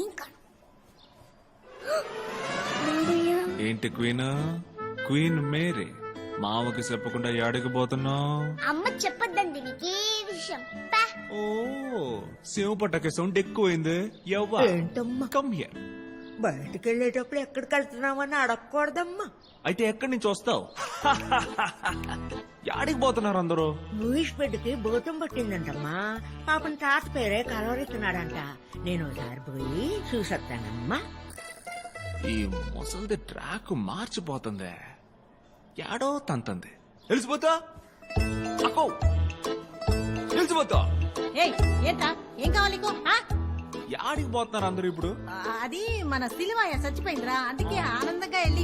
ఏం కాదు. ఏంటి క్వీన్? క్వీన్ మేరీ మామకి చెప్పకుండా యాడికి పోతున్నావు? అమ్మ చెప్పొద్దండి నీకే విషయం. పా. ఓ సేవ పట్టక సౌండ్ ఎక్కువైంది. ఏంటమ్మా? Come here. బయటికి వెళ్ళేటప్పుడు ఎక్కడికి వెళ్తున్నామని అడగకూడదమ్మా. అయితే ఎక్కడి నుంచి వస్తావు? యాడికి పోతున్నారు అందరూ? లూయిస్ బిడ్డకి భూతం పట్టిందంటమ్మా. పాపం తాత పేరే కలవరిస్తున్నాడంట. నేను ఒకసారి పోయి చూసొస్తానమ్మా. ఈ ముసలిది ట్రాక్ మార్చిపోతుంది. యాడో తంతంది. తెలిసిపోతా అక్కో, తెలిసిపోతా. ఏంటా ఏం కావాలి నీకు? ఆ? యాడికి పోతున్నారు అందరూ ఇప్పుడు? అది మన సిలివాయ చచ్చిపోయిందిరా, అందుకే ఆనందంగా వెళ్ళి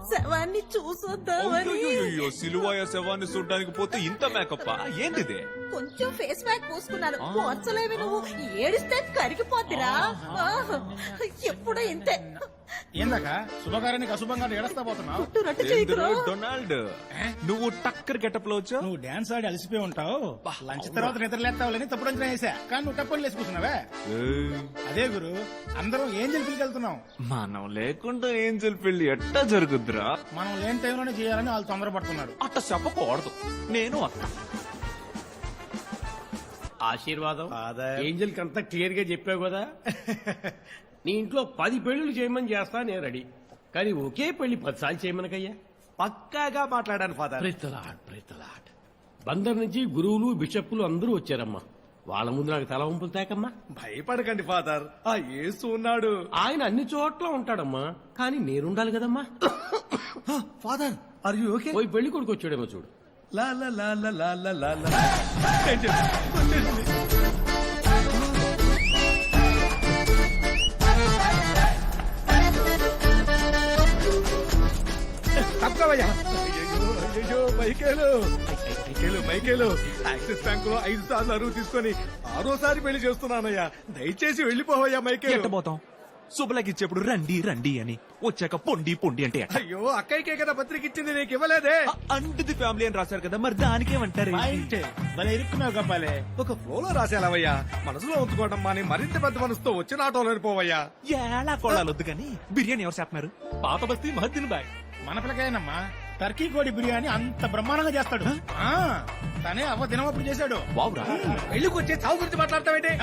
శవాన్ని చూసొద్దామని. అయ్యో, సిలువాయ శవాన్ని చూడడానికి పోతే ఇంత మేకప్ ఏంటిది? కొంచెం ఫేస్ ప్యాక్ పూసుకున్నాను. పోర్చలేవి నువ్వు ఏడిస్తే కరిగిపోద్దిరా. ఎప్పుడూ ఇంతే. ఏందాక శుభకార్యానికి అశుభంగా ఏడస్తా పోతున్నావు? డొనాల్డ్, నువ్వు టక్కర్ గెటప్ లో వచ్చావు. నువ్వు డాన్స్ ఆడి అలసిపోయి ఉంటావు. లంచ్ తర్వాత నిద్రలేస్తావులని తప్పుడు అంచనా వేసా. కానీ నువ్వు టప్పులు లేసుకుంటున్నావే. అదే గురు, అందరం ఏం పిలికి వెళ్తున్నాం. మనం లేకుండా ఏంజల్ పెళ్లి ఎట్టా జరుగుద్దిరా? మనం లేని టైంలోనే చేయాలని వాళ్ళు తొందరపడుతున్నారు. అట్ట చెప్పకూడదు. నేను అత్త ఆశీర్వాదం. ఏంజల్ కంతా క్లియర్ గా చెప్పావు కదా. నీ ఇంట్లో 10 పెళ్లిళ్ళు చేయమని చేస్తా నేను రెడీ. కానీ ఒకే పెళ్లి 10 సార్లు చేయమనకయ్యా. పక్కాగా మాట్లాడాను ఫాదర్. ప్రేతలాట్ బందర్ నుంచి గురువులు బిషప్పులు అందరూ వచ్చారమ్మా. వాళ్ళ ముందు నాకు తల వంపులు తేకమ్మా. భయపడకండి ఫాదర్, ఆ యేసు ఉన్నాడు. ఆయన అన్ని చోట్ల ఉంటాడమ్మా, కానీ నేనుండాలి కదమ్మా. Father are you okay? పోయి పెళ్లి కొడుకు వచ్చాడేమో చూడు. లా లా లా లా లా లా లా లా. తప్పవయ్యా. అయ్యో మైకేలు యాక్సిస్ బ్యాంక్ లో 5 సార్లు అరువు తీసుకొని 6ఓసారి పెళ్లి చేస్తున్నానయ్యా. దయచేసి వెళ్లిపోవయ్యా మైకేలు. ఎట్టబోతాం? శుభలకి ఇచ్చేప్పుడు రండి రండి అని, వచ్చాక పొండి పొండి అంటే అయ్యో అక్కయ్యకే కదా పత్రిక ఇచ్చింది, నీకు ఇవ్వలేదే. అంటుది ఫ్యామిలీ అని రాశారు కదా, మరి దానికేమంటారు? ఇరుక్కున్నావు గబ్బాలే. ఒక ఫ్లోలో రాసేలావయ్యా, మనసులో ఉంచుకోవడం మాని మరింత పెద్ద మనసుతో వచ్చిన ఆటోలో పోవయ్యా. ఎలా కొడాలొద్దు కానీ బిర్యానీ ఎవరు చేస్తున్నారు? పాత బస్తీ మహద్దీన్ బాయ్. మన పిల్లకాయనమ్మా టర్కీ కోడి బిర్యానీ అంత బ్రహ్మాండంగా చేస్తాడు. తనే అవ్వ దినమప్పుడు చేశాడు. వావురా, పెళ్లికి వచ్చే చావు గురించి మాట్లాడతావేంటి?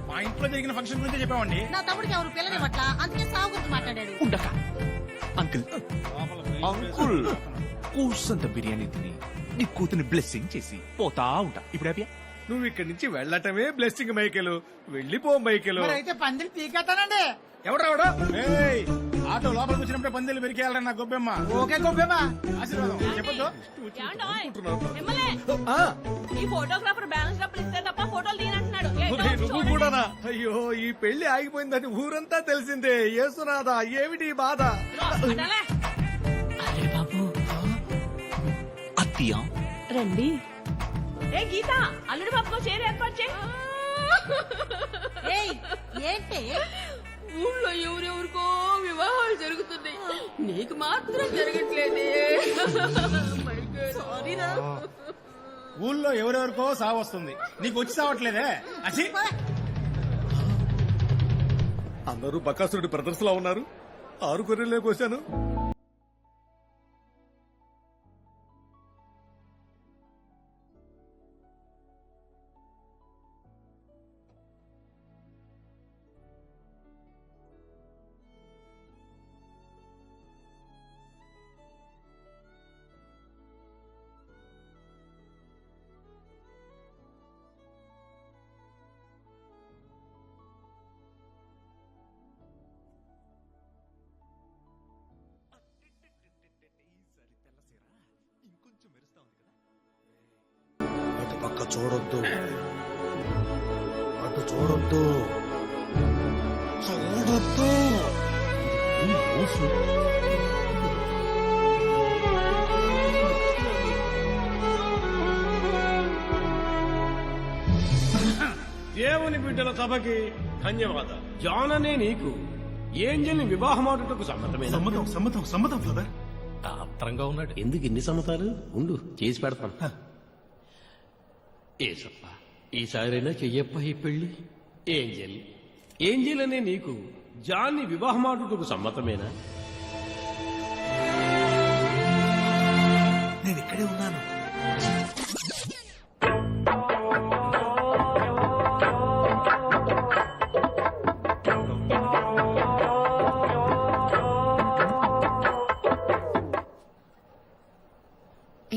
మా ఇంట్లో జరిగిన ఫంక్షన్ గురించి చెప్పామండి. నా తమ్ముడికి ఎవరు పిల్లని పట్ల, అందుకే సాగు గురించి మాట్లాడాడు. ఉండక అంకుల్ అంకుల్ కూసంత బిర్యానీ తిని నీ కూతుని బ్లెస్సింగ్ చేసి పోతా ఉంటా. ఇప్పుడు హ్యాపీ? నువ్వు ఇక్కడి నుంచి వెళ్ళటమే బ్లెస్సింగ్ మైకేలు. వెళ్ళిపో మైకేలు. అయితే పందిరి పీకేస్తానండి. ఎవడెవడో ఆటో లోపలికి వచ్చినప్పుడే పందిలు పెరికేయాలన్న గొబ్బెమ్మ. ఓకే గొబ్బెమ్మ, ఆశీర్వాదం చెప్పొద్దు. ఈ ఫోటోగ్రాఫర్ బ్యాలెన్స్ డబ్బులు ఇస్తే తప్ప ఫోటోలు తీయనంటున్నాడు. నువ్వు కూడానా? అయ్యో ఈ పెళ్లి ఆగిపోయిందని ఊరంతా తెలిసిందే. యేసునాథా ఏమిటి ఈ బాధ? అరే బాబు, అత్తియా రండి. ఏ గీత, అల్లుడి బాబుకో చీర ఏర్పాటు చేయి. ఏంటి ఊళ్ళో ఎవరెవరికో వివాహాలు జరుగుతున్నాయి, నీకు మాత్రం జరగట్లేదే. సారీరా. ఊళ్ళో ఎవరెవరికో సావు వస్తుంది, నీకు వచ్చి సావట్లేదే. అసి అందరూ బకాసురుడి బ్రదర్స్ లా ఉన్నారు. 6 గొర్రెలే కోశాను. అటు పక్క చూడొద్దు, అటు చూడొద్దు, చూడొద్దు. దేవుని బిడ్డల సభకి ధన్యవాదాలు. జాన్ అనే నీకు ఏంజల్ని వివాహమాడుటకు సమ్మతమే? సమ్మతం సమ్మతం సమ్మతం ఫాదర్. ఆత్రంగా ఉన్నాడు. ఎందుకు ఇన్ని సమ్మతాలు? ఉండు చేసి పెడతాను. ఏసప్ప ఈసారైనా చెయ్యప్ప ఈ పెళ్లి. ఏంజెల్, ఏంజెల్ అనే నీకు జాన్ని వివాహమాడుటకు సమ్మతమేనా? నేను ఇక్కడే ఉన్నాను.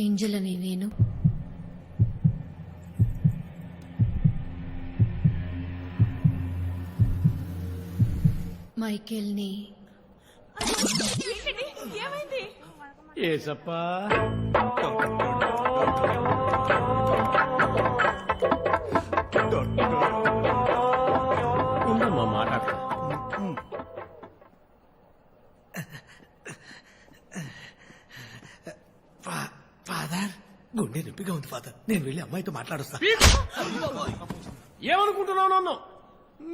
ఏంజల్ అని నేను మైకేల్ని ఏంటండి ఏమైంది? ఏసప్పా, ఉండమ్మా మాట్లాడతా. ఫాదర్, గుండె నొప్పిగా ఉంది ఫాదర్. నేను వెళ్ళి అమ్మాయితో మాట్లాడుస్తా. ఏమనుకుంటున్నావు నన్ను?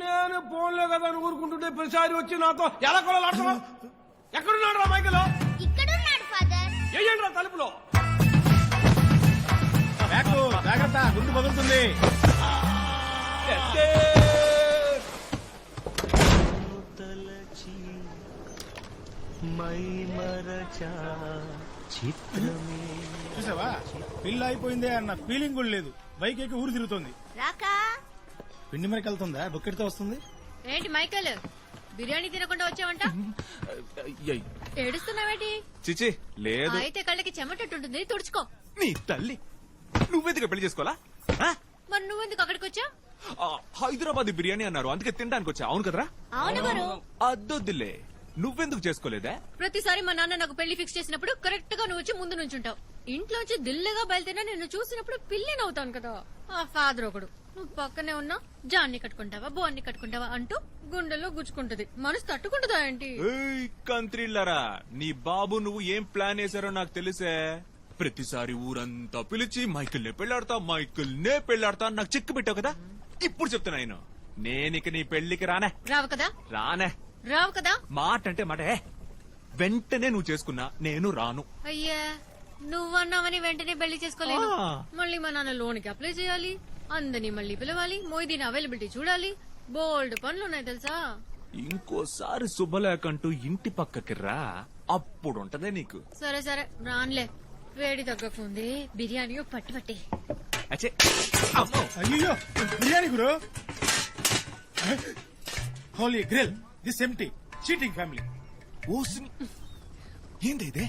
నేను ఫోన్లే కదా అని ఊరుకుంటుంటే ప్రతిసారి వచ్చి నాతో ఎలా కొలాడుతున్నావు? ఎక్కడున్నాడు రా మైకలో? ఇక్కడున్నాడు ఫాదర్. ఏయండి రా తలుపులో. బ్యాకు, జాగ్రత్త, గుండు పగులుతుంది. చూసావా, పిల్ల అయిపోయిందే అన్న ఫీలింగ్ కూడా లేదు. బైక్ ఎక్కి ఊరు తిరుగుతోంది. రాకా పిండి మరికి వెళ్తుందా? బొక్కెట్తో వస్తుంది. ఏంటి మైకేల్ బిర్యానీ తినకుండా వచ్చావంట? ఏడుస్తున్నావేంటి? చిచి లేదు. అయితే కళ్ళకి చెమటట్టుంటుంది, తుడుచుకో. నీ తల్లి, నువ్వెందుకు పెళ్లి చేసుకోవాలా? ఆ? మరి నువ్వెందుకు అక్కడికి వచ్చా? ఆ, హైదరాబాద్ బిర్యానీ అన్నారు, అందుకే తినడానికి వచ్చా. అవును కదరా? అవును గురు. అద్దొద్దులే, నువ్వెందుకు చేసుకోలేదా? ప్రతిసారి మా నాన్న నాకు పెళ్లి ఫిక్స్ చేసినప్పుడు కరెక్ట్ గా నువ్వు వచ్చి ముందు నుంచుంటావు. ఇంట్లోంచి దిల్లుగా బయలుదేరినా నిన్ను చూసినప్పుడు పిల్లి నవ్వుతాను కదా. ఆ ఫాదర్ ఒకడు నువ్వు పక్కనే ఉన్నా జాన్ని కట్టుకుంటావా బోన్ని కట్టుకుంటావా అంటూ గుండెల్లో గుచ్చుకుంటది. మనసు తట్టుకుంటుందా ఏంటి? ఏయ్ కంత్రిల్లరా, నీ బాబు నువ్వు ఏం ప్లాన్ వేశారో నాకు తెలిసే. ప్రతిసారి ఊరంతా పిలిచి మైకిల్ నే పెళ్లాడతా అని నాకు చెక్కు పెట్టావు కదా. ఇప్పుడు చెప్తున్నా నేనిక నీ పెళ్లికి రానే రావు కదా? రావు కదా? మాట అంటే మాట. వెంటనే నువ్వు చేసుకున్నా నేను రాను. అయ్యా, నువ్వన్నావని వెంటనే పెళ్లి చేసుకోలేదు. ఆ. మళ్ళీ మా నాన్న లోన్కి అప్లై చేయాలి, అందరినీ మళ్ళీ పిలవాలి, మొయ్యదీన్ అవైలబిలిటీ చూడాలి, బోల్డ్ పనులు ఉన్నాయి తెలుసా. ఇంకోసారి శుభలేకంటూ ఇంటి పక్కకి రా, అప్పుడు ఉంటదే నీకు. సరే సరే రాన్లే, వేడి తగ్గకుంది. బిర్యానీ పట్టి అచ్చే అయ్యో, బిర్యానీ గురు. Holy grill, this empty cheating family. ఓసిని ఏంది ఇదే?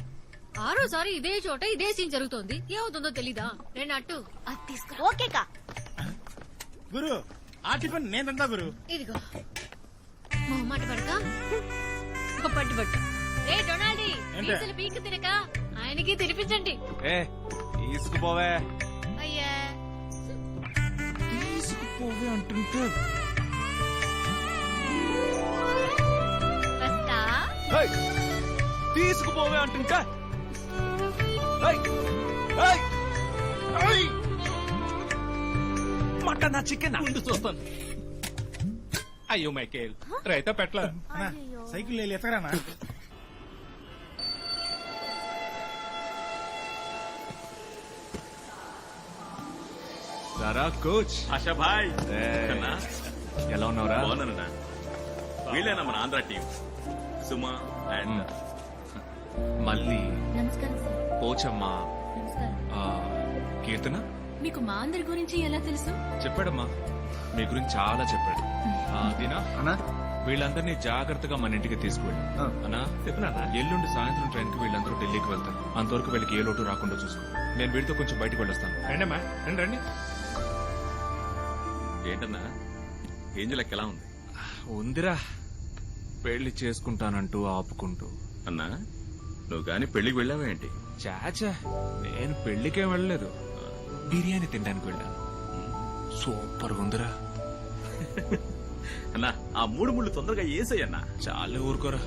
ఆరోసారి ఇదే చోట ఇదే సీన్ జరుగుతోంది. ఏమవుతుందో తెలీదా? నేను అట్టు అది తీసుకురా. ఓకేకా. గురు, ఆ టిఫిన్ నేనంతా గురు. ఇదిగో మొహమాట పడక పట్టు పట్టు. ఏ డొనాల్డీ, ఏంటి? పీసులు పీక్ తినక ఆయనకి తినిపించండి. ఏ తీసుకుపోవే, అయ్యా తీసుకుపోవే అంటుంటే. వస్తా. ఏయ్, తీసుకుపోవే అంటుంటే. ఏయ్, ఏయ్, ఏయ్. మటనా చికెన్ ముందు చూస్తాను. అయ్యో మైకేల్, రైతా పెట్ల. అన్నా, సైకిల్ వెళ్ళి ఎత్తరానా? రారా కోచ్. ఆశా భాయ్, ఏయ్, కన్నా? ఎలా ఉన్నావురా? బాగున్నానన్నా. వీళ్ళేనా మన ఆంధ్ర టీం, సుమా అండ్ మళ్ళీ నమస్కారం సార్. పోచమ్మా, నమస్కారం. ఆ, కీర్తన మీకు మా అందరి గురించి ఎలా తెలుసు? చెప్పాడమ్మా, మీ గురించి చాలా చెప్పాడు. ఆ, దీనా వీళ్ళందరినీ జాగ్రత్తగా మన ఇంటికి తీసుకువెళ్ళి అన్నా చెప్పినా ఎల్లుండి సాయంత్రం ట్రైన్ కి వీళ్ళందరూ ఢిల్లీకి వెళ్తారు. అంతవరకు వీళ్ళకి ఏ లోటు రాకుండా చూసుకో. నేను వీళ్ళతో కొంచెం బయటకు వెళ్ళొస్తాను. రండమ్మా, రండి రండి. ఏంటన్నా ఏంజల్ ఎలా ఉంది? ఉందిరా, పెళ్లి చేసుకుంటానంటూ ఆపుకుంటూ. అన్నా, నువ్వు గాని పెళ్లికి వెళ్ళావేంటి? చాచా, నేను పెళ్లికేం వెళ్ళలేదు, బిర్యానీ తినడానికి వెళ్ళాను. సూపర్ ఉందిరా. అన్నా, ఆ మూడు ముళ్ళు తొందరగా ఏసయ్యన్నా. చాలా ఊరుకోరా,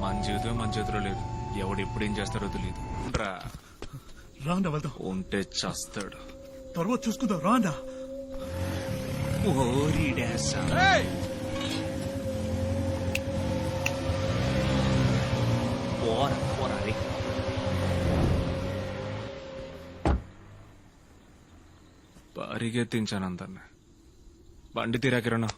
మన జీవితం మన చేతిలో లేదు. ఎవడు ఎప్పుడు ఏం చేస్తారో తెలియదు. రా రాండా వెళ్దాం, ఉంటే చస్తాడు. తర్వాత చూసుకుందాం. రాండా. ఓరి డాసా. పోరా పోరా రే. పరిగెత్తించాను అందరిని. బండి తీరా కిరణ్